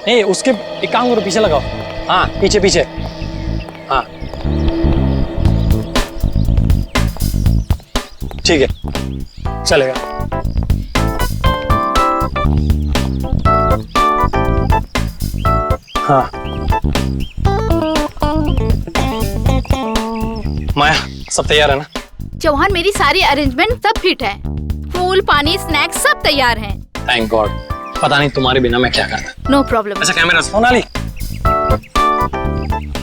नहीं उसके एक काम करो, पीछे लगाओ। हाँ पीछे पीछे। हाँ ठीक है चलेगा। हाँ माया सब तैयार है ना? चौहान मेरी सारी अरेंजमेंट सब फिट है। फूल पानी स्नैक्स सब तैयार हैं। Thank God. पता नहीं तुम्हारे बिना मैं क्या करता। No problem. अच्छा कैमरा सोनाली।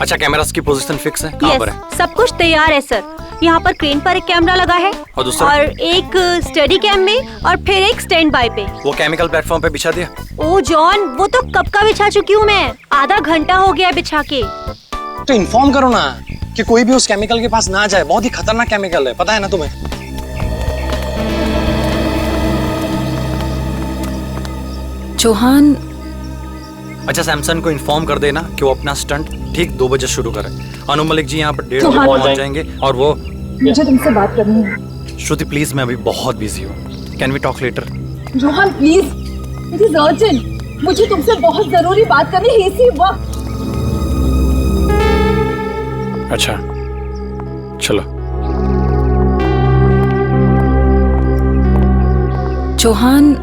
अच्छा कैमरास की पोजीशन फिक्स है? कहाँ पर है? सब कुछ तैयार है सर। यहाँ पर क्रेन पर एक कैमरा लगा है और दूसरा? और एक स्टडी कैम में और फिर एक स्टैंड बाय पे। वो केमिकल प्लेटफॉर्म पे बिछा दिया? ओ जॉन, वो तो कब का बिछा चुकी हूँ मैं। आधा घंटा हो गया बिछा के। तो इन्फॉर्म करो ना कि कोई भी उस केमिकल के पास ना जाए। बहुत ही खतरनाक केमिकल है, पता है ना तुम्हें? चौहान। अच्छा सैमसन को इन्फॉर्म कर देना कि वो अपना स्टंट ठीक 2 बजे शुरू करे। अनु मलिक जी यहाँ पर 1:30 बजे पहुँच जाएंगे। और वो मुझे तुमसे बात करनी है। श्रुति प्लीज, मैं अभी बहुत बिजी हूँ। Can we talk later? Chauhan please, it is urgent. मुझे तुमसे बहुत जरूरी बात करनी है इसी वक्त। अच्छा चलो। चौहान।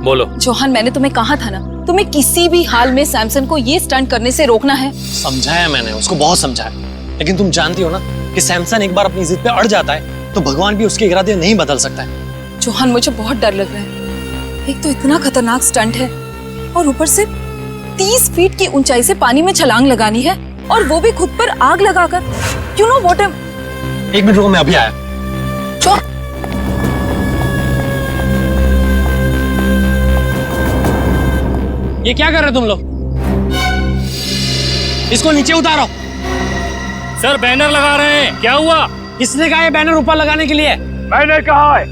बोलो। चौहान मैंने तुम्हें कहा था ना, तुम्हें किसी भी हाल में सैमसन को ये स्टंट करने से रोकना है। समझाया मैंने उसको, बहुत समझाया। लेकिन तुम जानती हो ना कि सैमसन एक बार अपनी जिद पे अड़ जाता है तो भगवान भी उसके इरादे नहीं बदल सकता है। चौहान मुझे बहुत डर लग रहा है। एक तो इतना खतरनाक स्टंट है और ऊपर से 30 फीट की ऊंचाई से पानी में छलांग लगानी है और वो भी खुद पर आग लगाकर। You know what? एक मिनट रुको, मैं अभी आया। ये क्या कर रहे हो तुम लोग? इसको नीचे उतारो। सर बैनर लगा रहे हैं। क्या हुआ? किसने कहा ये बैनर ऊपर लगाने के लिए? मैंने कहा है।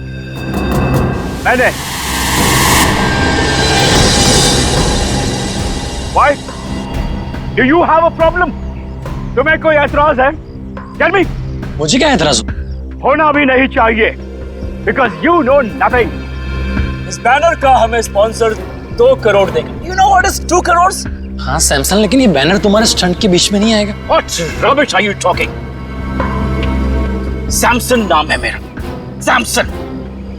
मैंने। Why? Do you have a problem? तुम्हें कोई ऐतराज है? Tell me. मुझे क्या ऐतराज? होना भी नहीं चाहिए। Because you know nothing. इस बैनर का हमें स्पॉन्सर 2 करोड़ देंगे। You know what is 2 crores? हाँ सैमसन, लेकिन ये बैनर तुम्हारे स्टंट के बीच में नहीं आएगा। What rubbish are you talking? Samson नाम है मेरा। सैमसन।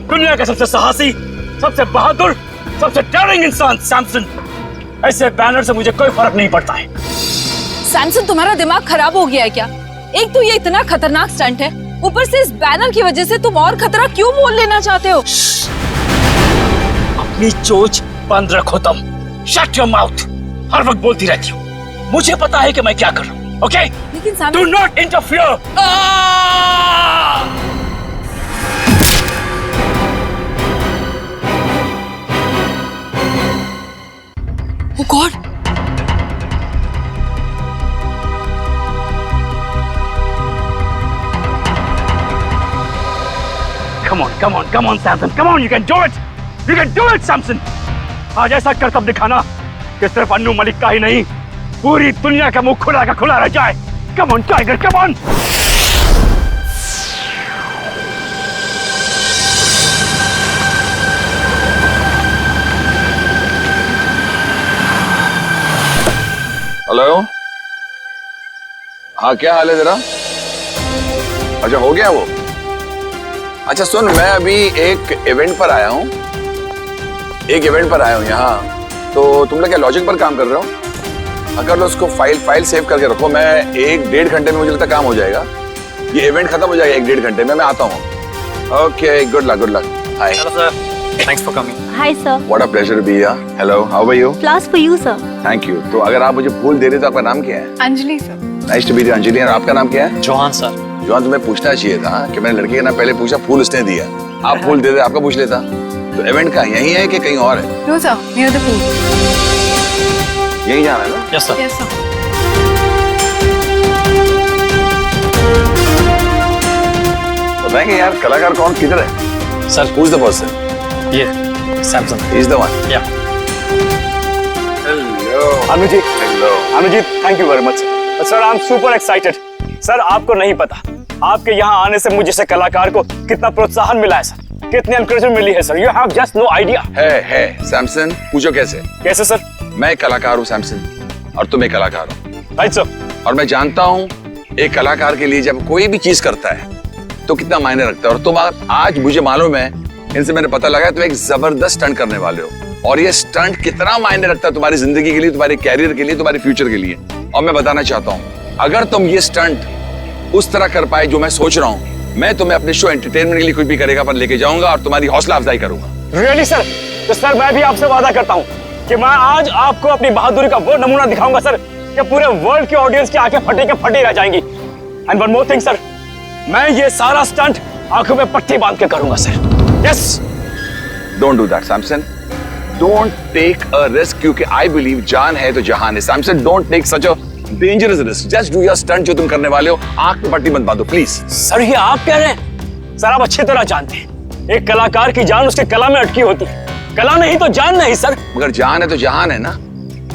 दुनिया का सबसे साहसी, सबसे बहादुर, सबसे डेयरिंग इंसान सैमसन। ऐसे बैनर से मुझे कोई फर्क नहीं पड़ता है। सैमसन तुम्हारा दिमाग खराब हो गया है क्या? एक तो ये इतना खतरनाक स्टंट है, ऊपर से इस बैनर की वजह से तुम और खतरा क्यों मोल लेना चाहते हो? अपनी चोच बंद रखो तुम। Shut your mouth. हर वक्त बोलती रहती हो। मुझे पता है कि मैं क्या कर रहा हूँ। Okay? लेकिन Do not interfere. Oh God! Come on, Samson. Come on, you can do it. You can do it, Samson. आज ऐसा करतब दिखाना कि सिर्फ अन्नू मलिक का ही नहीं, पूरी दुनिया का मुंह खुला का खुला रह जाए। Come on, Tiger, come on. Hello. हाँ क्या हाल है तेरा? अच्छा हो गया वो? अच्छा सुन, मैं अभी एक इवेंट पर आया हूँ। यहाँ तो तुम लोग क्या लॉजिक पर काम कर रहे हो? अगर लो उसको फाइल सेव करके रखो। मैं 1-1.5 घंटे में मुझे लगता काम हो जाएगा। ये इवेंट खत्म हो जाएगा 1-1.5 घंटे में। मैं आता हूँ। Okay, good luck. Hi. Hello sir, thanks for coming. Hi sir. What a pleasure be here. Hello, how are you? Flowers for you sir. Thank you. तो अगर आप मुझे फूल दे रहे तो आपका नाम क्या है? Anjali sir. Nice to meet you Anjali. और आपका नाम क्या है? चौहान सर। जॉन, तुम्हें पूछना चाहिए था कि मैंने लड़की का नाम पहले पूछा, फूल उसने दिया। आप फूल दे दे, आपका पूछ लेता। तो इवेंट का यही है कि कहीं और है? No sir, near the pool. यही जाना है ना? Yes sir. Yes sir. बताएंगे यार कलाकार कौन किधर है? Sir Who's the person? ये Samson. He's the one. Yeah. Hello. Anuji, Hello. Anuji, thank you very much. Sir, I am super excited. Sir, आपको नहीं पता, आपके यहाँ आने से मुझे जैसे कलाकार को कितना प्रोत्साहन मिला है सर, कितनी एनकरेजमेंट मिली है सर। You have just no idea. Hey Samson, पूछो कैसे? कैसे सर? मैं एक कलाकार हूँ सैमसन, और तुम एक कलाकार हो। Right sir. और मैं जानता हूँ एक कलाकार के लिए जब कोई भी चीज करता है तो कितना मायने रखता है। और तुम आज मुझे मालूम है, इनसे मैंने पता लगा, तुम एक जबरदस्त स्टंट करने वाले हो। और ये स्टंट कितना मायने रखता है तुम्हारी जिंदगी के लिए, तुम्हारे कैरियर के लिए, तुम्हारे फ्यूचर के लिए। और मैं बताना चाहता हूँ, अगर तुम ये स्टंट उस तरह कर पाए जो मैं सोच रहा हूँ, मैं तुम्हें अपने शो एंटरटेनमेंट के लिए कुछ भी करेगा पर लेके जाऊंगा और तुम्हारी हौसला अफजाई करूंगा। Really sir? तो सर मैं भी आपसे वादा करता हूँ कि मैं आज आपको अपनी बहादुरी का वो नमूना दिखाऊंगा सर कि पूरे वर्ल्ड की ऑडियंस की आंखें फटी के फटी रह जाएंगी। And one more thing sir, मैं ये सारा स्टंट आंखों में पट्टी बांध के करूंगा sir. Yes. Don't do that Samson, don't take a risk, क्योंकि आई बिलीव जान है तो जहान है। Samson, don't take such a dangerous risk, just do your stunt जो तुम करने वाले हो। आंख में पट्टी मत बांधो प्लीज। सर ये आप कह रहे हैं? सर आप अच्छी तरह जानते हैं एक कलाकार की जान उसके कला में अटकी होती है, कला नहीं तो जान नहीं सर। मगर जान है तो जहान है ना,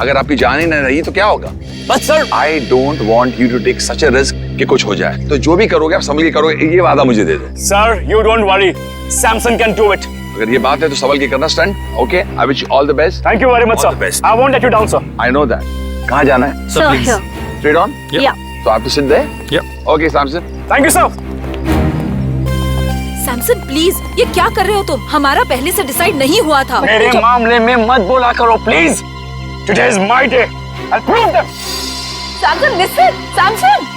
अगर आपकी जान ही नहीं रही तो क्या होगा? बस sir I don't want you to take such a risk कि कुछ हो जाए। तो जो भी करोगे आप संभल के करोगे, ये वादा मुझे दे दो। Sir you don't worry, Samson can do it. अगर ये बात है तो संभल के करना stunt. Okay, I wish you all the best. Thank you very much All the sir. best. I won't let you down sir. I know that. कहाँ जाना है? So here. Straight on? Yeah. तो आप तो सिद्ध है? Okay Samson. Thank you sir. Samson please, ये क्या कर रहे हो तुम? हमारा पहले से डिसाइड नहीं हुआ था। मेरे मामले में मत बोला करो please. Today is my day. I prove that. Samson listen, Samson.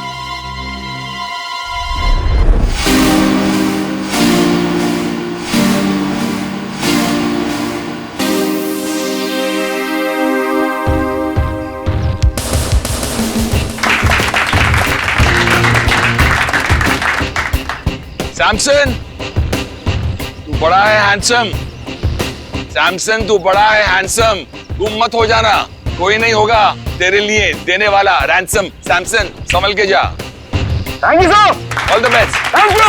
Samson, तू बड़ा है हैंडसम। सैमसन तू बड़ा है हैंडसम, तुम मत हो जाना, कोई नहीं होगा तेरे लिए देने वाला रैंसम। सैमसन संभल के जा। Thank you sir. All the best. Thank you.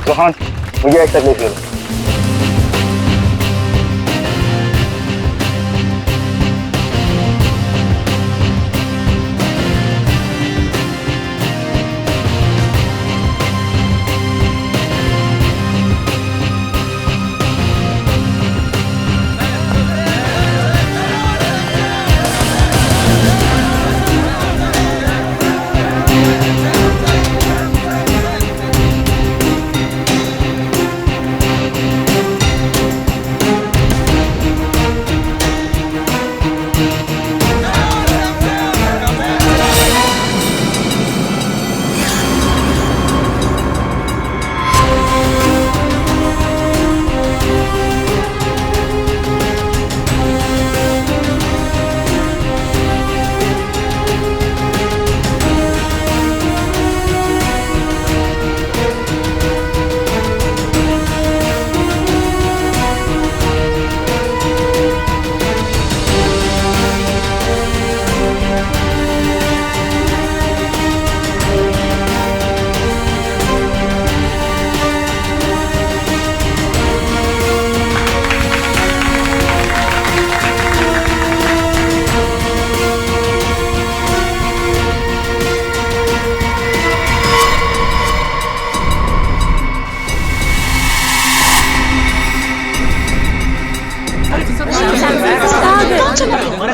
Rohan मुझे एक तकलीफ है।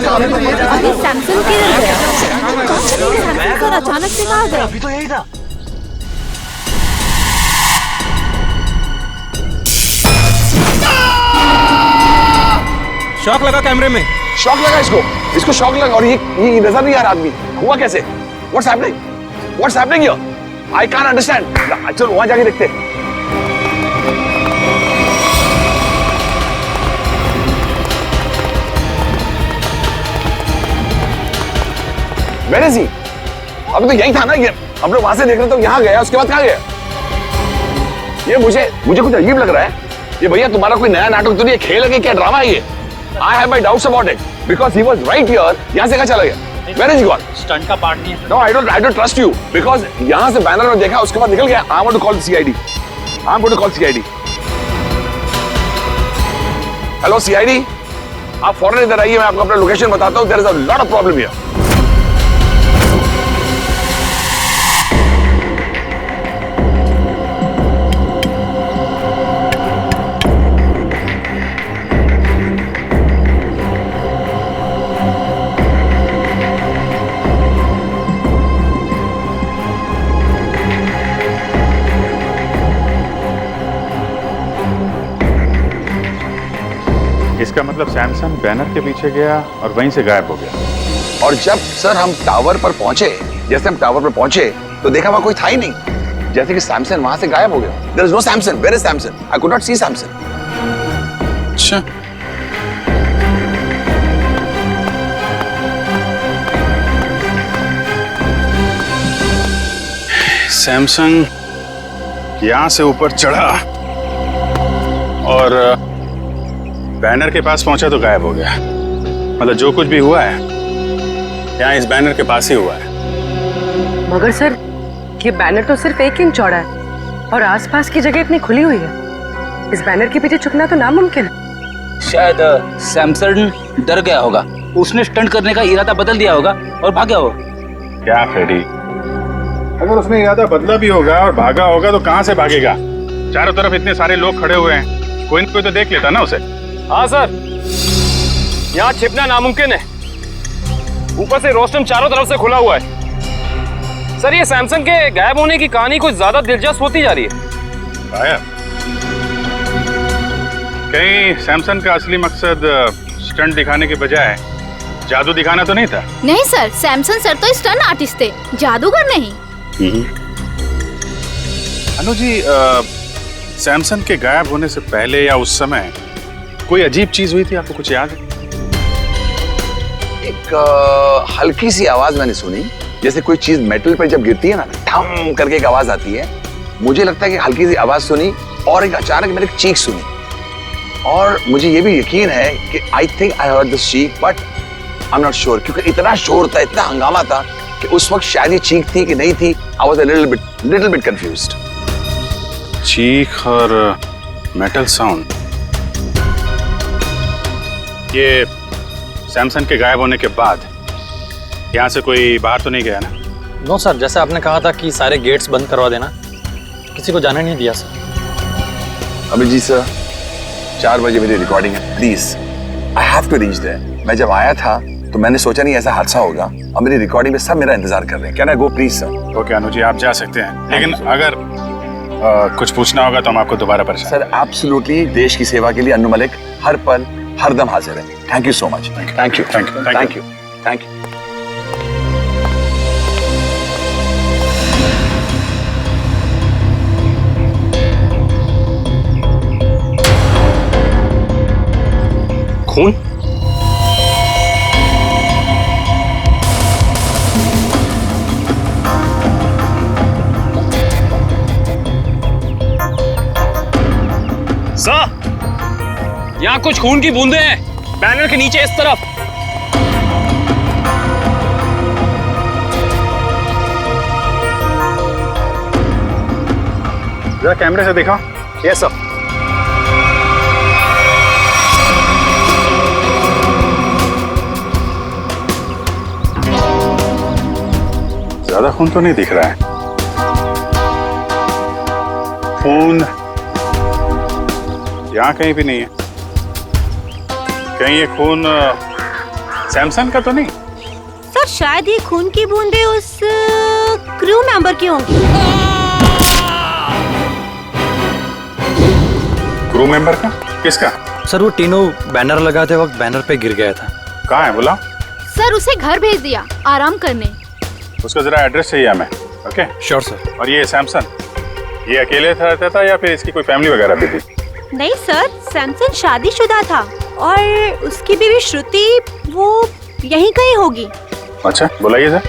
अभी सैमसन किधर गया? सैमसन सर अचानक से कहाँ गया? अभी तो यही था। शॉक लगा कैमरे में। शॉक लगा इसको शॉक लगा। और ये नजर नहीं आ रहा आदमी, हुआ कैसे? What's happening here? I can't understand. चलो वहां जाके देखते हैं। Where is he? अभी तो यही था ना, ये हम लोग वहां से देख रहे थे, तो यहाँ गया, उसके बाद कहाँ गया? ये मुझे कुछ अजीब लग रहा है। ये भैया तुम्हारा कोई नया नाटक तो नहीं है, खेल है कि क्या ड्रामा है ये? I have my doubts about it because he was right here. यहाँ से कहाँ चला गया? Where is he gone? Stunt का पार्ट नहीं है। No, I don't trust you because यहाँ से बैनर में देखा, उसके बाद निकल गया। I want to call the CID. I'm going to call CID. Hello CID, आप फौरन इधर आइए, मैं आपको अपना लोकेशन बताता हूँ। There is a lot of problem here. इसका मतलब सैमसन बैनर के पीछे गया और वहीं से गायब हो गया। और जब सर हम टावर पर पहुंचे, जैसे हम टावर पर पहुंचे तो देखा वहां कोई था ही नहीं, जैसे कि सैमसन वहां से गायब हो गया। There is no Samson. Where is Samson? I could not see Samson. अच्छा, सैमसंग यहां से ऊपर चढ़ा और बैनर के पास पहुंचा तो गायब हो गया। मतलब जो कुछ भी हुआ है यहाँ इस बैनर के पास ही हुआ है। मगर सर, ये बैनर तो सिर्फ 1 इंच चौड़ा है और आसपास की जगह इतनी खुली हुई है। इस बैनर के पीछे छुपना तो नामुमकिन है। शायद सैमसन डर गया होगा, उसने स्टंट करने का इरादा बदल दिया होगा और भागा होगा। क्या फ्रेडी, अगर उसने इरादा बदला भी होगा और भागा होगा तो कहां से भागेगा? चारों तरफ इतने सारे लोग खड़े हुए हैं, कोई न कोई तो देख लेता ना उसे। हाँ सर, यहाँ छिपना नामुमकिन है। ऊपर से रोस्टम चारों तरफ से खुला हुआ है। सर, ये सैमसंग के गायब होने की कहानी कुछ ज्यादा दिलचस्प होती जा रही है। गायब? कहीं सैमसंग का असली मकसद स्टंट दिखाने के बजाय जादू दिखाना तो नहीं था? नहीं सर, सैमसन सर तो स्टंट आर्टिस्ट थे, जादूगर नहीं। अनु जी, सैमसंग के गायब होने से पहले या उस समय कोई अजीब चीज हुई थी, आपको कुछ याद है? एक हल्की सी आवाज मैंने सुनी, जैसे कोई चीज मेटल पर जब गिरती है ना, ठम करके एक आवाज आती है। मुझे लगता है कि हल्की सी आवाज सुनी और एक अचानक मैंने एक चीख सुनी। और मुझे ये भी यकीन है कि I think I heard this चीख, but I am not sure, क्योंकि इतना शोर था, इतना हंगामा था कि उस वक्त शायद ये चीख थी कि नहीं थी। I was a little bit confused. चीख और मेटल साउंड, ये सैमसंग के गायब होने के बाद यहाँ से कोई बाहर तो नहीं गया ना? नो सर, जैसे आपने कहा था कि सारे गेट्स बंद करवा देना, किसी को जाने नहीं दिया सर। अभी जी सर, 4 बजे मेरी रिकॉर्डिंग है, please I have to reach there. मैं जब आया था तो मैंने सोचा नहीं ऐसा हादसा होगा, और मेरी रिकॉर्डिंग में सब मेरा इंतजार कर रहे हैं। Can I go please sir? Okay Anu ji, आप जा सकते हैं, लेकिन अगर कुछ पूछना होगा तो हम आपको दोबारा परेशान। सर एब्सोल्युटली, देश की सेवा के लिए अन्नू मलिक हर पल हर दम हाजिर है। Thank you so much. Thank you thank you thank you thank you. खून? सर, यहाँ कुछ खून की बूंदें हैं, बैनर के नीचे इस तरफ। जरा कैमरे से दिखाओ। Yes sir. ज्यादा खून तो नहीं दिख रहा है। खून यहाँ कहीं भी नहीं है। कहीं ये खून सैमसंग का तो नहीं? सर शायद ये खून की बूंदें उस क्रू मेंबर की होंगी। क्रू मेंबर का? किसका? सर, वो तीनों बैनर लगाते वक्त बैनर पे गिर गया था। कहाँ है बुलाओ? सर, उसे घर भेज दिया आराम करने। उसका जरा एड्रेस चाहिए हमें। Okay sure sir. और ये सैमसंग, ये अकेले रहता था या फिर इसकी कोई फैमिली वगैरह भी थी? नहीं सर, सैमसन शादीशुदा था और उसकी बीवी श्रुति वो यहीं कहीं होगी। अच्छा, बुलाइए सर।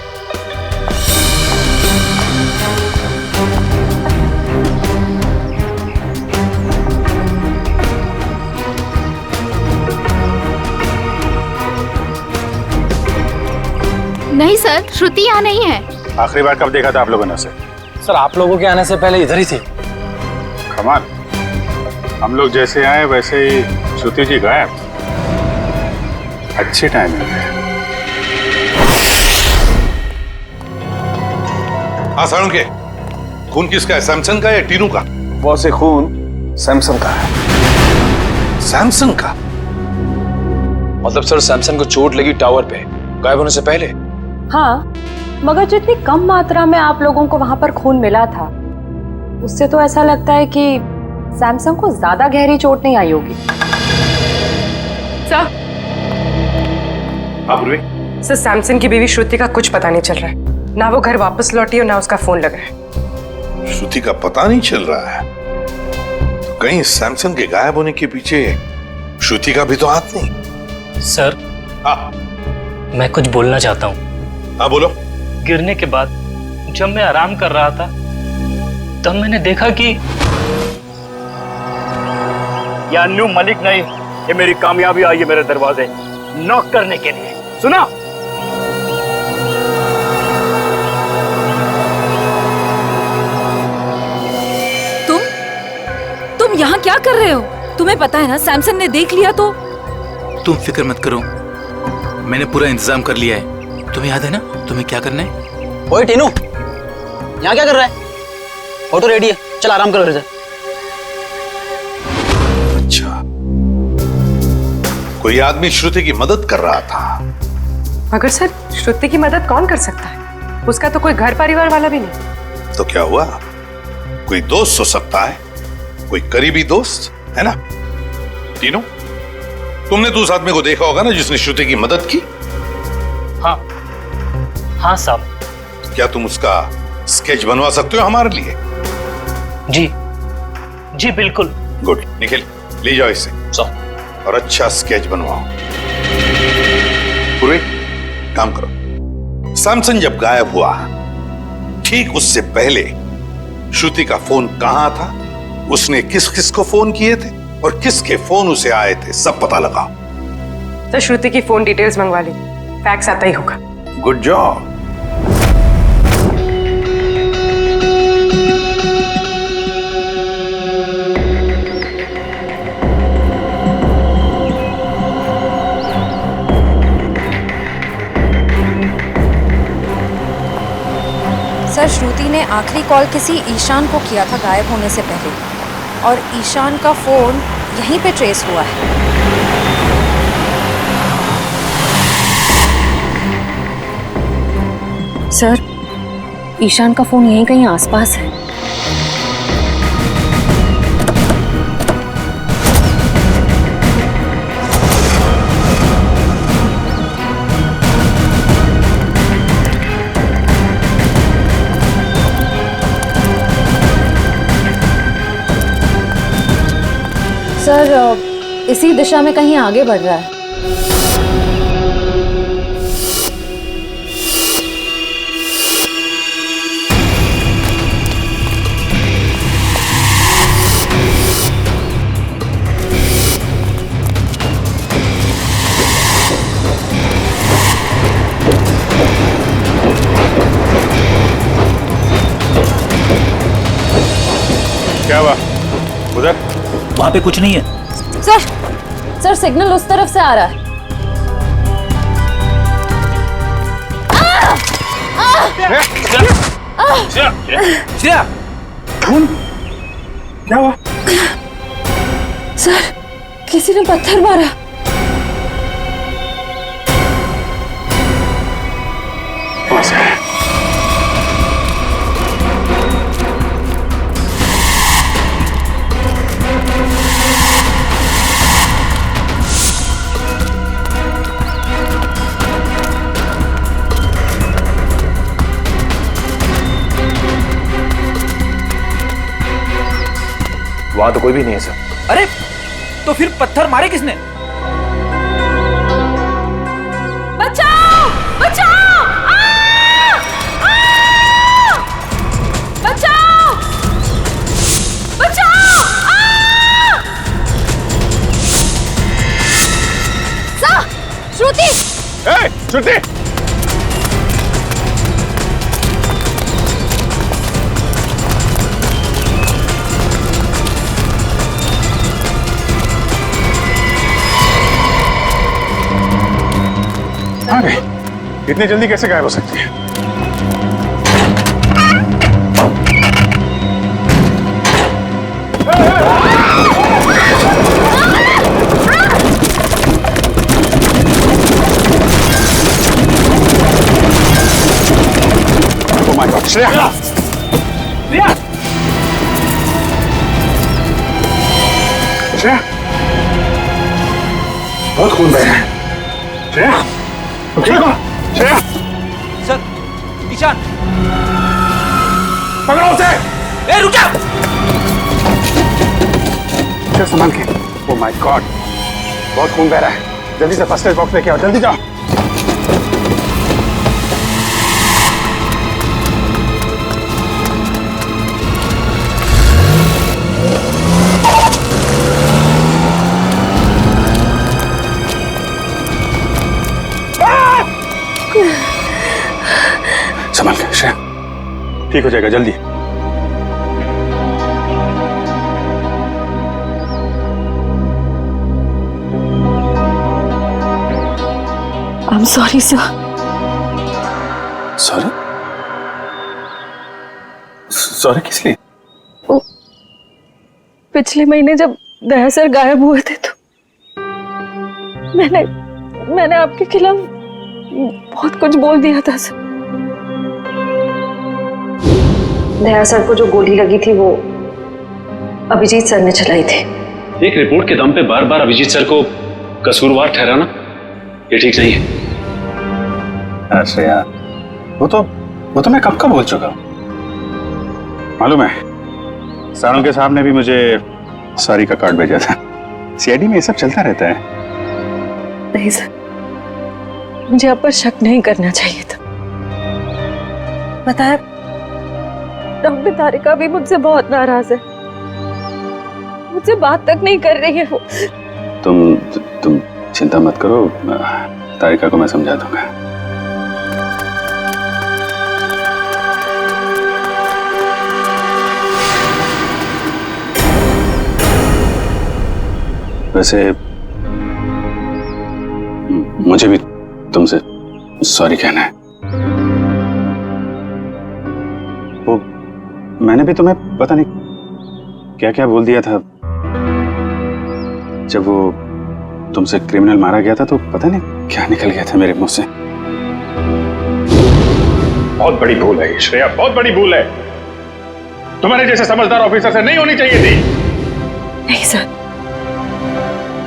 नहीं सर, श्रुति यहाँ नहीं है। आखिरी बार कब देखा था आप लोगों ने उसे? सर, आप लोगों के आने से पहले इधर ही थे। कमाल, हम लोग जैसे आए वैसे ही श्रुति जी गायब। अच्छी टाइमिंग है। हाँ सारुण के, खून किसका है, सैमसंग का या टीनू का? वो से खून सैमसंग का है। सैमसंग का? मतलब सर, सैमसंग को चोट लगी टावर पे गायब होने से पहले। हाँ, मगर जितनी कम मात्रा में आप लोगों को वहां पर खून मिला था, उससे तो ऐसा लगता है कि सैमसंग को ज्यादा गहरी चोट नहीं आई होगी। सर, हाँ पूर्वी। सर सैमसन की बीवी श्रुति का कुछ पता नहीं चल रहा है। ना वो घर वापस लौटी और ना उसका फोन लग रहा है। श्रुति का पता नहीं चल रहा है तो कहीं सैमसन के गायब होने के पीछे श्रुति का भी तो हाथ नहीं। सर, हाँ मैं कुछ बोलना चाहता हूँ। हाँ बोलो। गिरने के बाद जब मैं आराम कर रहा था तब मैंने देखा कि ये अन्नू मलिक नहीं, ये मेरी कामयाबी आई है मेरे दरवाजे नॉक करने के लिए। सुना? तुम यहाँ क्या कर रहे हो? तुम्हें पता है ना सैमसन ने देख लिया तो। तुम फिक्र मत करो, मैंने पूरा इंतजाम कर लिया है। तुम्हें याद है ना तुम्हें क्या करना है? ओए टीनू, यहाँ क्या कर रहा है? ऑटो रेडी है, चल आराम करो। अच्छा, कोई आदमी श्रुति की मदद कर रहा था। मगर सर, श्रुति की मदद कौन कर सकता है? उसका तो कोई घर परिवार वाला भी नहीं। तो क्या हुआ? कोई दोस्त हो सकता है, कोई करीबी दोस्त, है ना? तीनों, तुमने तो उस आदमी को देखा होगा ना जिसने श्रुति की मदद की? हाँ हाँ साहब। क्या तुम उसका स्केच बनवा सकते हो हमारे लिए? जी जी बिल्कुल। गुड, निखिल ले जाओ इसे और अच्छा स्केच बनवाओ। पूरे काम करो। सैमसन जब गायब हुआ ठीक उससे पहले श्रुति का फोन कहां था, उसने किस किस को फोन किए थे और किसके फोन उसे आए थे, सब पता लगाओ। सर श्रुति की फोन डिटेल्स मंगवा ली, फैक्स आता ही होगा। Good job. सर, श्रुति ने आखिरी कॉल किसी ईशान को किया था गायब होने से पहले, और ईशान का फोन यहीं पे ट्रेस हुआ है। सर, ईशान का फोन यहीं कहीं आसपास है। सर, इसी दिशा में कहीं आगे बढ़ रहा है। क्या हुआ उधर? वहां पे कुछ नहीं है। सर सिग्नल उस तरफ से आ रहा है। श्रेया, क्या हुआ? सर, किसी ने पत्थर मारा। वहां तो कोई भी नहीं है सर। अरे तो फिर पत्थर मारे किसने? बचाओ! बचाओ! बचाओ! बचाओ! सर, श्रुति! श्रुति! इतनी जल्दी कैसे गायब हो सकती है? Oh my God, Shreya! Shreya! बहुत खून बह रहा है। श्रेया, तुम ठीक हो? श्रेया, सर, ईशान, पकड़ो उसे। ए रुक जा। श्रेया, संभाल के। ओह माय गॉड, बहुत खून बह रहा है। जल्दी से फर्स्ट एड बॉक्स लेके आओ, जल्दी जाओ। संभाल के श्रेया, ठीक हो जाएगा जल्दी। I'm sorry, sir. Sorry? Sorry किस लिए? पिछले महीने जब दया सर गायब हुए थे तो मैंने आपके खिलाफ बहुत कुछ बोल दिया था सर। दया सर को जो गोली लगी थी वो अभिजीत सर ने चलाई थी। एक रिपोर्ट के दम पे बार बार अभिजीत सर को कसूरवार ठहराना ये ठीक नहीं है। श्रेया, वो तो मैं कब का बोल चुका हूं। मालूम है, सारंग के साहब ने भी मुझे सॉरी का कार्ड भेजा था। सीआईडी में ये सब चलता रहता है। नहीं सर, मुझे आप पर शक नहीं करना चाहिए था। बताया, डॉक्टर तारिका भी मुझसे बहुत नाराज है, मुझसे बात तक नहीं कर रही है वो। तुम चिंता मत करो, तारिका को मैं समझा दूंगा। वैसे मुझे भी तुमसे सॉरी कहना है। वो मैंने भी तुम्हें पता नहीं क्या क्या बोल दिया था। जब वो तुमसे क्रिमिनल मारा गया था तो पता नहीं क्या निकल गया था मेरे मुंह से। बहुत बड़ी भूल है श्रेया, बहुत बड़ी भूल है। तुम्हारे जैसे समझदार ऑफिसर से नहीं होनी चाहिए थी। नहीं सर,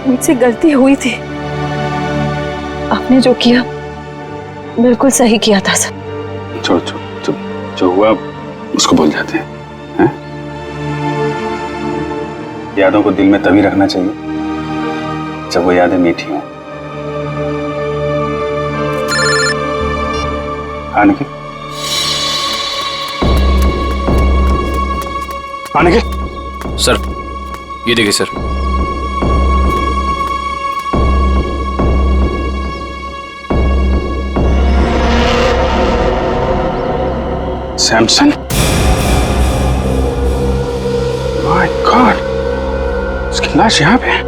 मुझसे गलती हुई थी। आपने जो किया बिल्कुल सही किया था सर। छोड़, जो हुआ उसको भूल जाते हैं। यादों को दिल में तभी रखना चाहिए जब वो यादें मीठी हों। हाँ निखिल, हाँ निखिल। सर, ये देखिए सर। सैमसन, माय गॉड, उसकी लाश यहाँ पे है।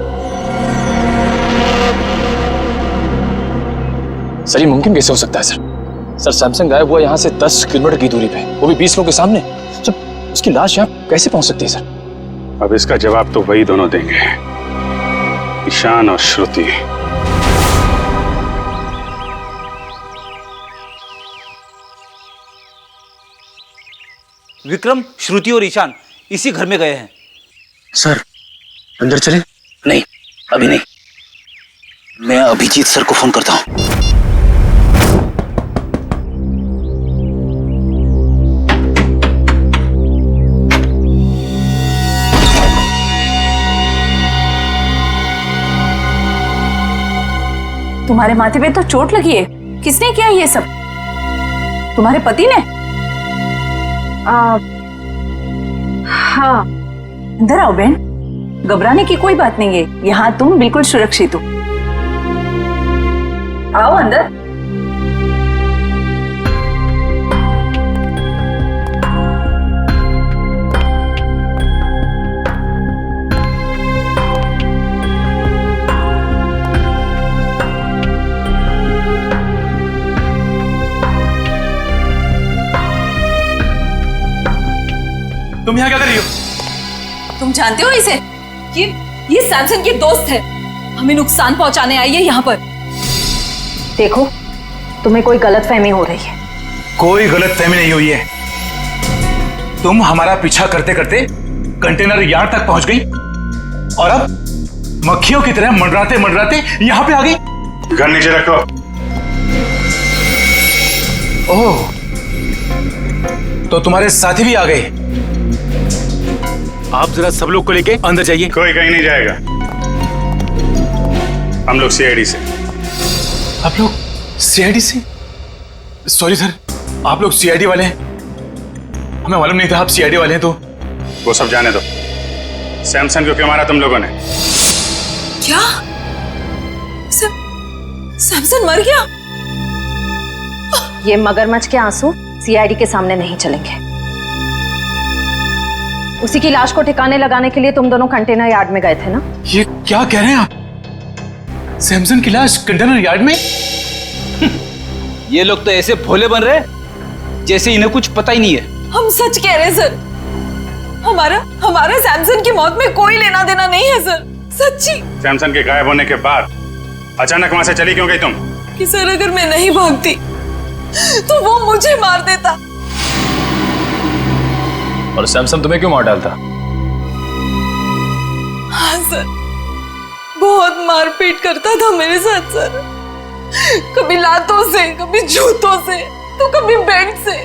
सर, ये मुमकिन कैसे हो सकता है सर? सर, सैमसंग गायब हुआ यहाँ से 10 किलोमीटर की दूरी पे, वो भी 20 लोगों के सामने। सर, उसकी लाश यहाँ कैसे पहुंच सकती है सर? अब इसका जवाब तो वही दोनों देंगे, ईशान और श्रुति। विक्रम, श्रुति और ईशान इसी घर में गए हैं। सर, अंदर चले? नहीं, अभी नहीं। मैं अभिजीत सर को फोन करता हूं। तुम्हारे माथे पे तो चोट लगी है, किसने किया ये सब? तुम्हारे पति ने? हाँ। अंदर आओ बहन, घबराने की कोई बात नहीं है, यहाँ तुम बिल्कुल सुरक्षित हो। आओ अंदर। तुम यहाँ क्या कर रही हो? तुम जानते हो इसे? ये सैमसन के दोस्त है, हमें नुकसान पहुंचाने आई है यहाँ पर। देखो, तुम्हें कोई गलतफहमी हो रही है। कोई गलतफहमी नहीं हुई है। तुम हमारा पीछा करते करते कंटेनर यार्ड तक पहुंच गई और अब मक्खियों की तरह मंडराते मंडराते यहाँ पे आ गई। गन नीचे रखो। ओह, तो तुम्हारे साथी भी आ गए। आप जरा सब लोग को लेके अंदर जाइए। कोई कहीं नहीं जाएगा, हम लोग सीआईडी से। आप लोग सीआईडी से? सॉरी सर, आप लोग सीआईडी वाले हैं? हमें मालूम नहीं था आप सीआईडी वाले हैं। तो वो सब जाने दो। सैमसन को क्यों मारा तुम लोगों ने? क्या सैमसन मर गया? ये मगरमच्छ के आंसू सीआईडी के सामने नहीं चलेंगे। उसी की लाश को ठिकाने लगाने के लिए तुम दोनों कंटेनर यार्ड में गए थे ना? ये क्या कह रहे हैं आप? सैमसन की लाश कंटेनर यार्ड में? ये लोग तो ऐसे भोले बन रहे जैसे इन्हें कुछ पता ही नहीं है। हम सच कह रहे हैं सर, हमारा सैमसन की मौत में कोई लेना देना नहीं है सर, सच्ची। सैमसन के गायब होने के बाद अचानक वहां से चली क्यों गई तुम? कि सर अगर मैं नहीं भागती तो वो मुझे मार देता। और सैमसन तुम्हें क्यों मार डालता? हाँ सर, बहुत मारपीट करता था मेरे साथ सर, कभी लातों से, कभी जूतों से, तो कभी बेल्ट से।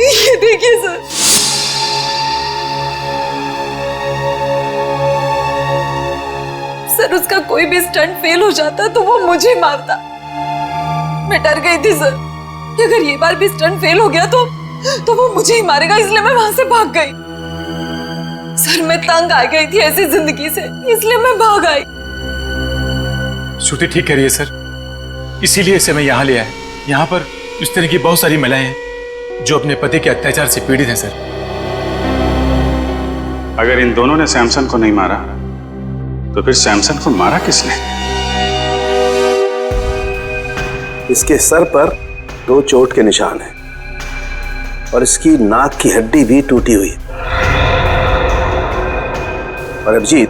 ये देखिए सर। सर उसका कोई भी स्टंट फेल हो जाता तो वो मुझे मारता। मैं डर गई थी सर कि अगर ये बार भी स्टंट फेल हो गया तो वो मुझे ही मारेगा, इसलिए मैं वहां से भाग गई। सर मैं तंग आ गई थी ऐसी जिंदगी से, इसलिए मैं भाग आई। श्रुति ठीक कह रही है सर, इसीलिए इसे मैं यहाँ ले आया। यहाँ पर इस तरह की बहुत सारी महिलाएं हैं जो अपने पति के अत्याचार से पीड़ित हैं सर। अगर इन दोनों ने सैमसन को नहीं मारा तो फिर सैमसन को मारा किसने? इसके सर पर 2 चोट के निशान हैं और इसकी नाक की हड्डी भी टूटी हुई है। और अभिजीत,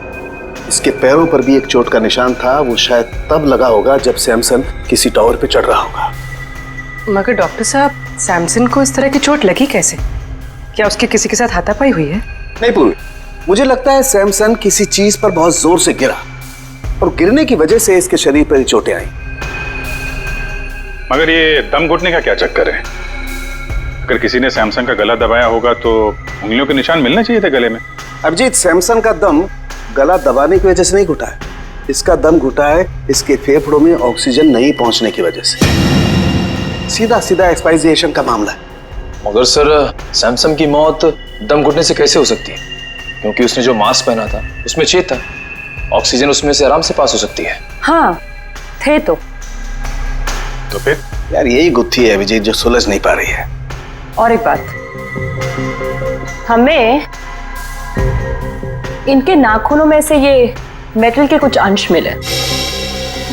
इसके पैरों पर भी एक चोट का निशान था, वो शायद तब लगा होगा जब सैमसन किसी टावर पे चढ़ रहा होगा। मगर डॉक्टर साहब, सैमसन को इस तरह की चोट लगी कैसे? क्या उसके किसी के साथ हाथापाई हुई है? नहीं पूर्वी, मुझे लगता है सैमसन किसी चीज पर बहुत जोर से गिरा और गिरने की वजह से इसके शरीर पर चोटें आई। मगर ये दम घुटने का क्या चक्कर है? अगर किसी ने सैमसन का गला दबाया होगा तो उंगलियों के निशान मिलने चाहिए थे गले में। अभिजीत, सैमसन का दम गला दबाने की वजह से नहीं घुटा है, इसका दम घुटा है इसके फेफड़ों में ऑक्सीजन नहीं पहुंचने की वजह से। सीधा सीधा एक्सपायरिएशन का मामला है। मगर सर सैमसन की मौत दम घुटने से कैसे हो सकती है? क्योंकि उसने जो मास्क पहना था उसमें छेद था, ऑक्सीजन उसमें से आराम से पास हो सकती है। हाँ थे तो फिर यार यही गुत्थी है अभिजीत जो सुलझ नहीं पा रही है। और एक बात, हमें इनके नाखूनों में से ये मेटल के कुछ अंश मिले।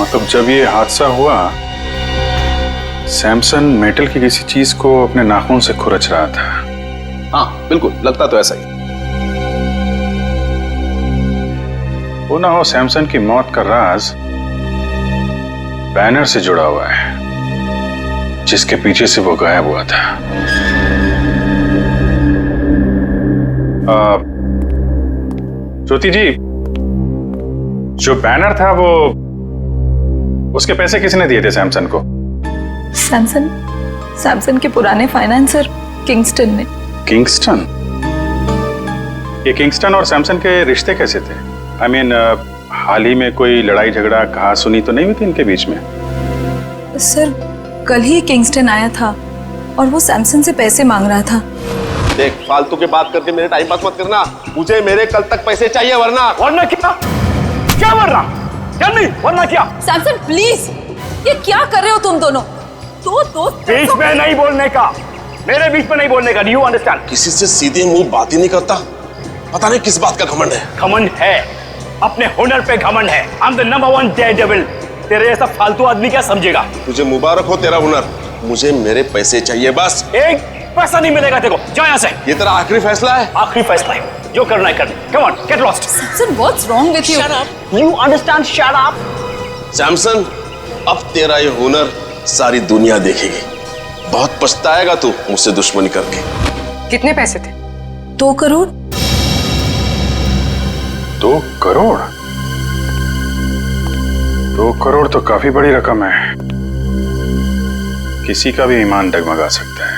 मतलब जब ये हादसा हुआ सैमसन मेटल की किसी चीज को अपने नाखून से खुरच रहा था। हाँ बिल्कुल, लगता तो ऐसा ही। वो ना हो सैमसन की मौत का राज बैनर से जुड़ा हुआ है जिसके पीछे से वो गायब हुआ था। ज्योति जी, जो बैनर था वो उसके पैसे किसने दिए थे सैमसन को? सैमसन के पुराने फाइनेंसर किंगस्टन ने। किंगस्टन? ये किंगस्टन और सैमसन के रिश्ते कैसे थे? I mean, हाल ही में कोई लड़ाई झगड़ा कहा सुनी तो नहीं हुई थी इनके बीच में? सर कल ही किंगस्टन आया था और वो सैमसन से पैसे मांग रहा था। देख, फालतू की बात करके मेरे टाइम पास मत करना, मुझे मेरे कल तक पैसे चाहिए, वरना क्या वरना क्या? सैमसन प्लीज, ये क्या कर रहे हो तुम दोनों? दो दोस्त बीच में नहीं बोलने का, मेरे बीच में नहीं बोलने का। Do you understand? किसी से सीधे मुंह बात ही नहीं करता, पता नहीं किस बात का घमंड है। घमंड है, अपने हुनर पे घमंड है। I am the number 1 Daredevil. तेरे जैसा फालतू आदमी क्या समझेगा? तुझे मुबारक हो तेरा हुनर, मुझे मेरे पैसे चाहिए बस। एक पैसा नहीं मिलेगा तेरे को, जा यहाँ से। ये तेरा आखिरी फैसला है? आखिरी फैसला है, जो करना है कर। Come on, get lost. Samson, what's wrong with you? Shut up. You understand? Shut up. Samson, अब तेरा ये हुनर सारी दुनिया देखेगी। बहुत पछताएगा तू मुझसे दुश्मनी करके। कितने पैसे थे? 2 करोड़। 2 करोड़? 2 करोड़ तो काफी बड़ी रकम है, किसी का भी ईमान डगमगा सकता है।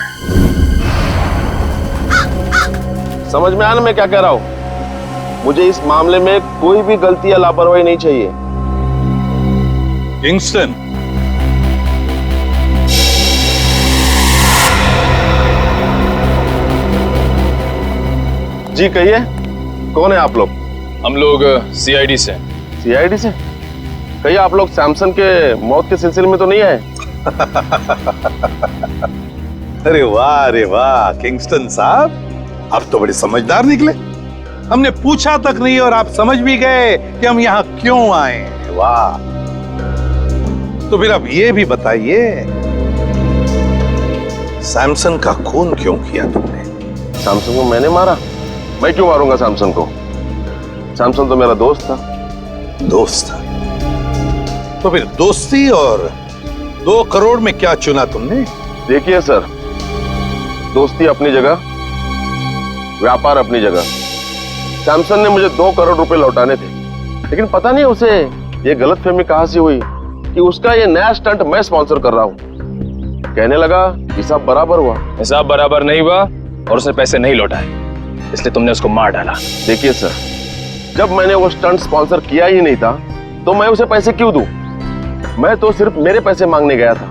समझ में आना मैं क्या कह रहा हूं? मुझे इस मामले में कोई भी गलती या लापरवाही नहीं चाहिए। किंगस्टन, जी कहिए, कौन है आप लोग? हम लोग सीआईडी से। सीआईडी से? कहिए, आप लोग सैमसन के मौत के सिलसिले में तो नहीं आए? अरे वाह किंगस्टन साहब, आप तो बड़े समझदार निकले। हमने पूछा तक नहीं और आप समझ भी गए कि हम यहाँ क्यों आए। वाह। तो फिर अब ये भी बताइए, सैमसन का खून क्यों किया तुमने? सैमसन को मैंने मारा? मैं क्यों मारूंगा सैमसन को? सैमसन तो मेरा दोस्त था। दोस्त था? तो फिर दोस्ती और 2 करोड़ में क्या चुना तुमने? देखिए सर, दोस्ती अपनी जगह, व्यापार अपनी जगह। सैमसन ने मुझे 2 करोड़ रुपए लौटाने थे, लेकिन पता नहीं उसे ये गलतफहमी कहां से हुई कि उसका ये नया स्टंट मैं स्पॉन्सर कर रहा हूं। कहने लगा हिसाब बराबर हुआ। हिसाब बराबर नहीं हुआ और उसने पैसे नहीं लौटाए, इसलिए तुमने उसको मार डाला। देखिए सर, जब मैंने वो स्टंट स्पॉन्सर किया ही नहीं था तो मैं उसे पैसे क्यों दूं? मैं तो सिर्फ मेरे पैसे मांगने गया था।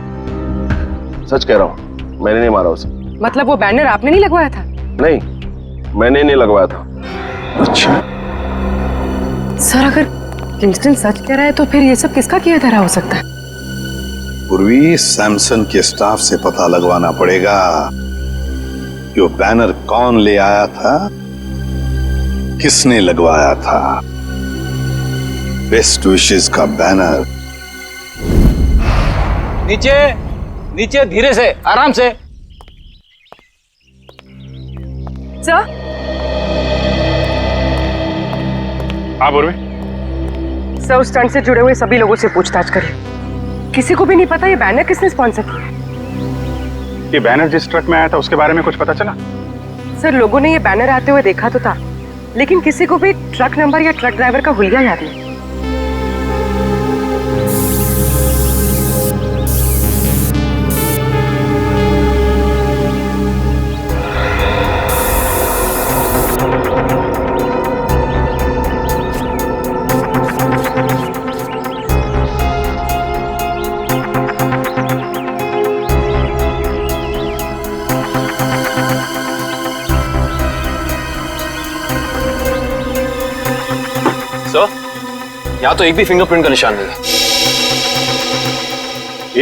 सच कह रहा हूं, मैंने नहीं मारा उसे। मतलब वो बैनर आपने नहीं लगवाया था? नहीं, मैंने नहीं लगवाया था। अच्छा सर, अगर किंगस्टन सच कह रहा है तो फिर ये सब किसका किया धरा हो सकता है? पूर्वी, सैमसन के स्टाफ से पता लगवाना पड़ेगा कि वो बैनर कौन ले आया था, किसने लगवाया था। बेस्ट विशेस का बैनर। नीचे नीचे, धीरे से, आराम से। सर, हाँ पूर्वी। सर, उस स्टंट से जुड़े हुए सभी लोगों से पूछताछ करिए। किसी को भी नहीं पता ये बैनर किसने स्पॉन्सर किया। ये बैनर जिस ट्रक में आया था उसके बारे में कुछ पता चला? सर, लोगों ने ये बैनर आते हुए देखा तो था, लेकिन किसी को भी ट्रक नंबर या ट्रक ड्राइवर का हुलिया याद नहीं। यहाँ तो एक भी फिंगरप्रिंट का निशान नहीं है।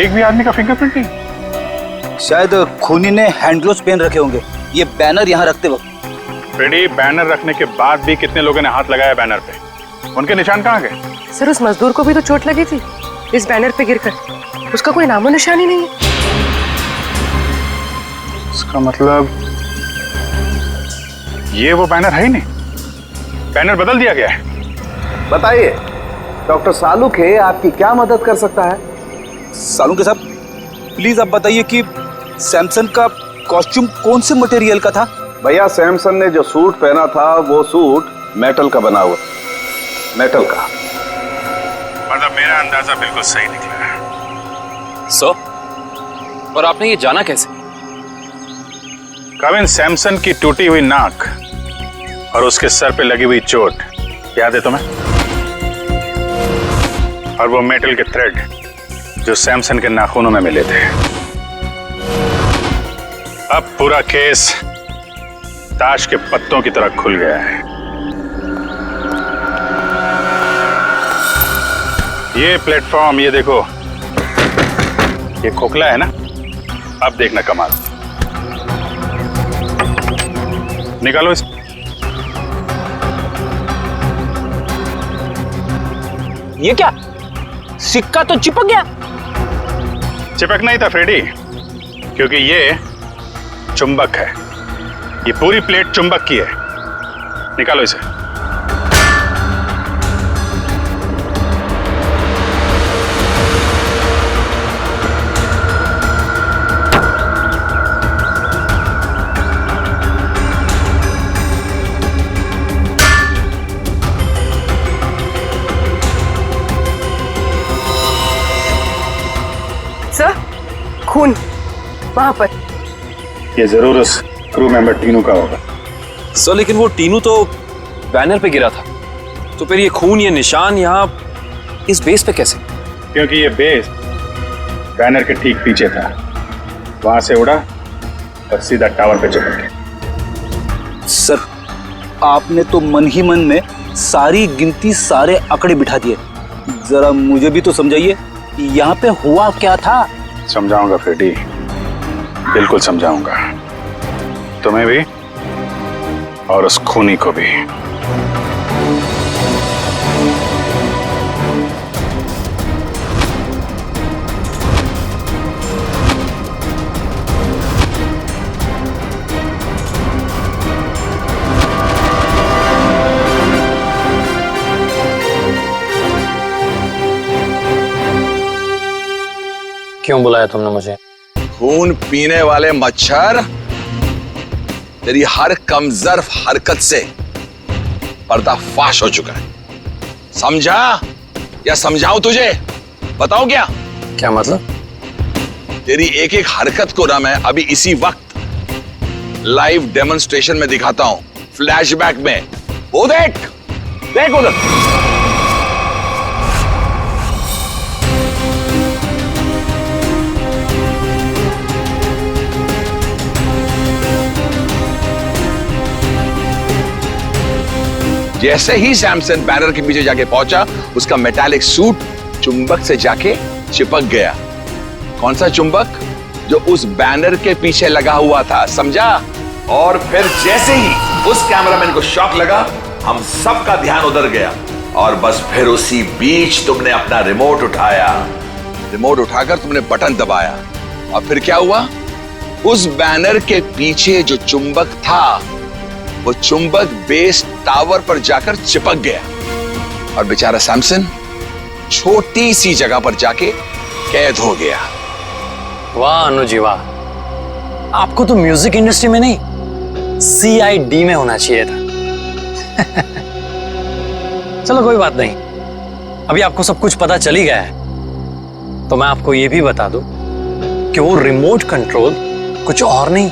एक भी आदमी का फिंगरप्रिंट नहीं? शायद खूनी ने हैंड ग्लोव्स पहन रखे होंगे ये बैनर यहाँ रखते वक्त। फ्रेडी, बैनर रखने के बाद भी कितने लोगों ने हाथ लगाया बैनर पे? उनके निशान कहाँ गए? सर, उस मजदूर को भी तो चोट लगी थी इस बैनर पे गिरकर। उसका कोई नामो निशान ही नहीं है। इसका मतलब ये वो बैनर है ही नहीं, बैनर बदल दिया गया है। बताइए डॉक्टर सालुक है, आपकी क्या मदद कर सकता है? सालुंके साहब, प्लीज आप बताइए कि सैमसन का कॉस्ट्यूम कौन से मटेरियल का था? भैया, सैमसन ने जो सूट पहना था वो सूट मेटल का बना हुआ। मेटल का। मतलब मेरा अंदाजा बिल्कुल सही निकला है। सर, और आपने ये जाना कैसे? कविन, सैमसन की टूटी हुई नाक और उसके सर पे लगी हुई चोट याद है तुम्हें? और वो मेटल के थ्रेड जो सैमसन के नाखूनों में मिले थे। अब पूरा केस ताश के पत्तों की तरह खुल गया है। ये प्लेटफॉर्म, ये देखो, ये खोखला है ना? अब देखना कमाल। निकालो इस। ये क्या? सिक्का तो चिपक गया। चिपकना ही था फ्रेडी, क्योंकि ये चुंबक है। ये पूरी प्लेट चुंबक की है। निकालो इसे। खून वहां पर। ये जरूर उस क्रू मेंबर टीनू का होगा। सर लेकिन वो टीनू तो बैनर पे गिरा था, तो फिर ये खून, ये निशान यहाँ इस बेस पे कैसे? क्योंकि ये बेस बैनर के ठीक पीछे था, वहां से उड़ा और सीधा टावर पे चिपक गया। सर आपने तो मन ही मन में सारी गिनती, सारे आंकड़े बिठा दिए। जरा मुझे भी तो समझाइए यहाँ पे हुआ क्या था। समझाऊंगा फ्रेडी, बिल्कुल समझाऊंगा, तुम्हें भी और उस खूनी को भी। क्यों बुलाया तुमने मुझे? खून पीने वाले मच्छर, तेरी हर कमजोर हरकत से पर्दाफाश हो चुका है। समझा या समझाऊं तुझे? बताओ क्या? क्या मतलब? तेरी एक एक हरकत को ना मैं अभी इसी वक्त लाइव डेमोन्स्ट्रेशन में दिखाता हूं, फ्लैशबैक में। वो देख, देख उधर। जैसे ही सैमसन बैनर के पीछे जाके पहुंचा, उसका मेटालिक सूट चुंबक से जाके चिपक गया। कौन सा चुंबक? जो उस बैनर के पीछे लगा हुआ था, समझा? और फिर जैसे ही उस कैमरामैन को शॉक लगा, हम सबका ध्यान उधर गया और बस फिर उसी बीच तुमने अपना रिमोट उठाया। रिमोट उठाकर तुमने बटन दबाया और फिर क्या हुआ? उस बैनर के पीछे जो चुंबक था, वो चुंबक बेस टावर पर जाकर चिपक गया और बेचारा सैमसन छोटी सी जगह पर जाके कैद हो गया। वाह अनुजी वाह, आपको तो म्यूजिक इंडस्ट्री में नहीं, CID में होना चाहिए था। चलो कोई बात नहीं, अभी आपको सब कुछ पता चल ही गया है, तो मैं आपको यह भी बता दूं कि वो रिमोट कंट्रोल कुछ और नहीं,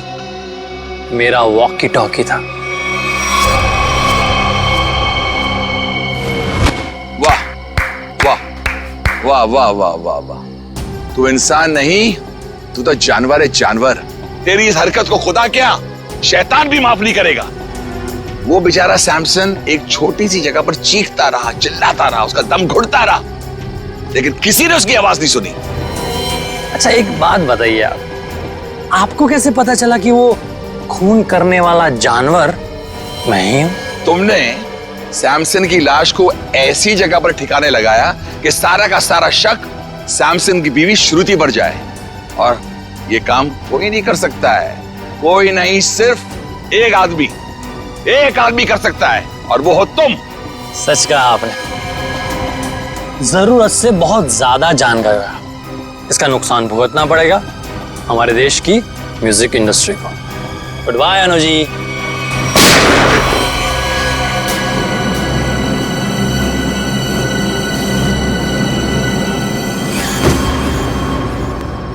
मेरा वॉकी टॉकी था। वाह वाह वाह वाह वाह वाह वाह, तू इंसान नहीं, तू तो जानवर है, जानवर। तेरी इस हरकत को खुदा क्या शैतान भी माफ नहीं करेगा। वो बेचारा सैमसन एक छोटी सी जगह पर चीखता रहा, चिल्लाता रहा, उसका दम घुटता रहा, लेकिन किसी ने उसकी आवाज नहीं सुनी। अच्छा एक बात बताइए, आपको कैसे पता चला कि वो खून करने वाला जानवर मैं ही हूं? तुमने सैमसन की लाश को ऐसी जगह पर ठिकाने लगाया कि सारा का सारा शक सैमसन की बीवी श्रुति पर जाए, और ये काम कोई नहीं कर सकता है। कोई नहीं, सिर्फ एक आदमी कर सकता है, और वो हो तुम। सच कहा आपने, जरूरत से बहुत ज्यादा जान गया। इसका नुकसान भुगतना पड़ेगा हमारे देश की म्यूजिक इंडस्ट्री को। Good bye Anuji.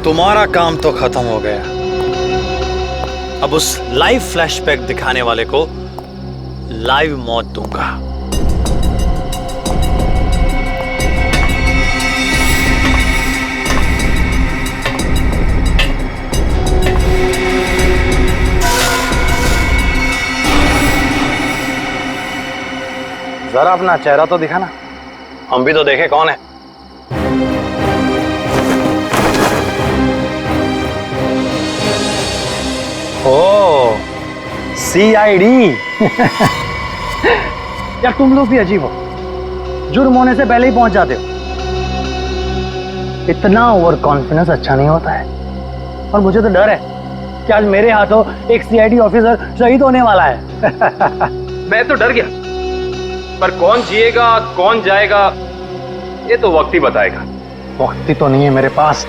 तुम्हारा काम तो खत्म हो गया, अब उस लाइव फ्लैशबैक दिखाने वाले को लाइव मौत दूंगा। जरा अपना चेहरा तो दिखाना, हम भी तो देखे कौन है। ओ CID। यार तुम लोग भी अजीब हो, जुर्म होने से पहले ही पहुंच जाते हो। इतना ओवर कॉन्फिडेंस अच्छा नहीं होता है, और मुझे तो डर है कि आज मेरे हाथों एक CID ऑफिसर शहीद होने वाला है। मैं तो डर गया, पर कौन जिएगा कौन जाएगा ये तो वक्त ही बताएगा। वक्त ही तो नहीं है मेरे पास।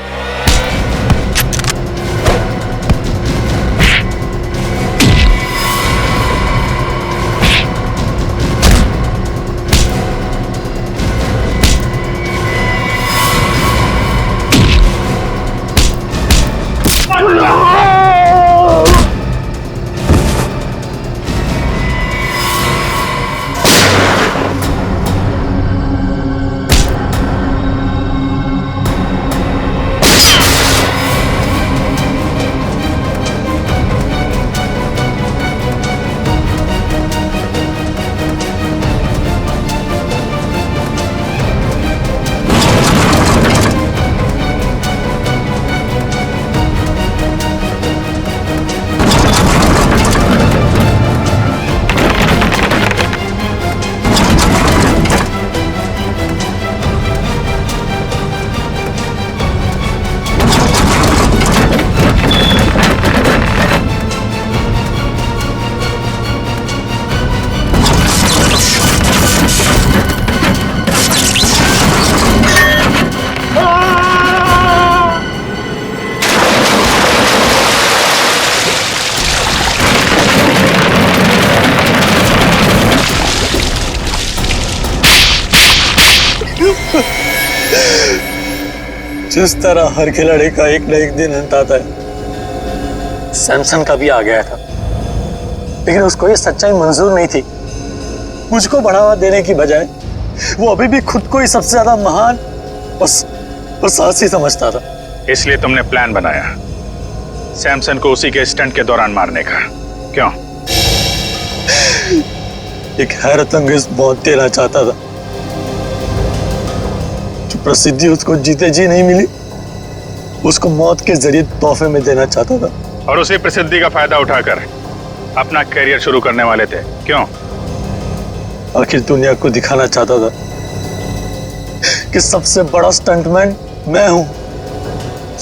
जिस तरह हर खिलाड़ी का एक न एक दिन अंत आता है, सैमसन का भी आ गया था, लेकिन उसको ये सच्चाई मंजूर नहीं थी। मुझको बढ़ावा देने की बजाय वो अभी भी खुद को ही सबसे ज्यादा महान और साहसी समझता था। इसलिए तुमने प्लान बनाया सैमसन को उसी के स्टंट के दौरान मारने का, क्यों? एक हैरतअंगेज मौत देना चाहता था। जो प्रसिद्धि उसको जीते जी नहीं मिली, उसको मौत के जरिए तोहफे में देना चाहता था। और उसी प्रसिद्धि का फायदा उठाकर अपना करियर शुरू करने वाले थे, क्यों? आखिर दुनिया को दिखाना चाहता था कि सबसे बड़ा स्टंटमैन मैं हूं,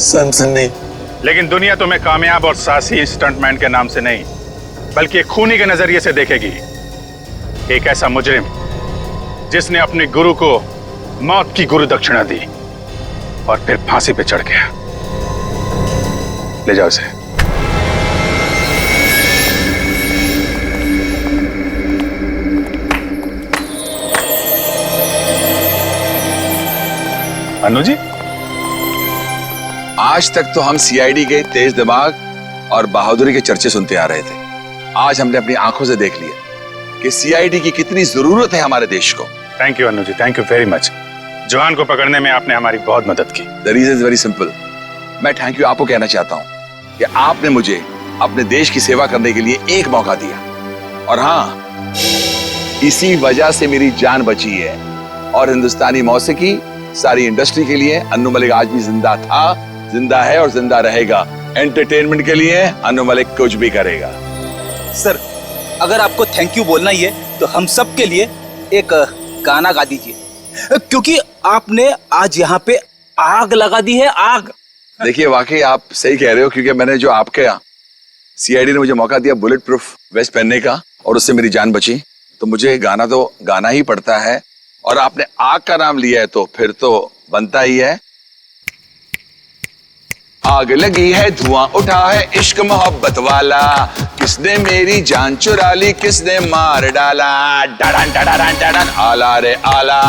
सैमसन नहीं। लेकिन दुनिया तुम्हें कामयाब और साहसी स्टंटमैन के नाम से नहीं, बल्कि एक खूनी के नजरिए से देखेगी। एक ऐसा मुजरिम जिसने अपने गुरु को मौत की गुरु दक्षिणा दी और फिर फांसी पे चढ़ गया। ले जाओ इसे। अनु जी, आज तक तो हम सीआईडी के तेज दिमाग और बहादुरी के चर्चे सुनते आ रहे थे। आज हमने अपनी आंखों से देख लिया कि सीआईडी की कितनी जरूरत है हमारे देश को। Thank you Anu ji, thank you very much. जवान को पकड़ने में आपने हमारी बहुत मदद की। The reason is very simple. मैं थैंक यू आपको कहना चाहता हूं कि आपने मुझे अपने देश की सेवा करने के लिए एक मौका दिया, और हाँ, इसी वजह से मेरी जान बची है। और हिंदुस्तानी मौसीकी सारी इंडस्ट्री के लिए अन्नू मलिक आज भी जिंदा था, जिंदा है और जिंदा रहेगा। एंटरटेनमेंट के लिए अन्नू मलिक कुछ भी करेगा। सर, अगर आपको थैंक यू बोलना ही है तो हम सब के लिए एक गाना गा दीजिए, क्योंकि आपने आज यहाँ पे आग लगा दी है, आग। देखिए, वाकई आप सही कह रहे हो, क्योंकि मैंने जो आपके सीआईडी ने मुझे मौका दिया बुलेट प्रूफ वेस्ट पहनने का और उससे मेरी जान बची, तो मुझे गाना तो गाना ही पड़ता है। और आपने आग का नाम लिया है तो फिर तो बनता ही है। आग लगी है, धुआं उठा है, इश्क मोहब्बत वाला, किसने मेरी जान चुरा ली, किसने मार डाला। डडन डडन डडन, आला रे आला,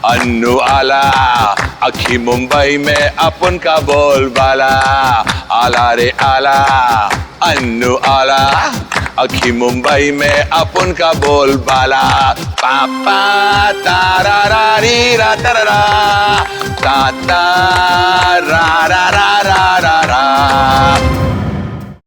अन्नू आला, अखी मुंबई में अपन का बोलबाला। आला रे आला, अन्नू आला, अखी मुंबई में अपन का बोलबाला। पापा तारा रा री रा तारा ता ता रा रा रा रा रा रा।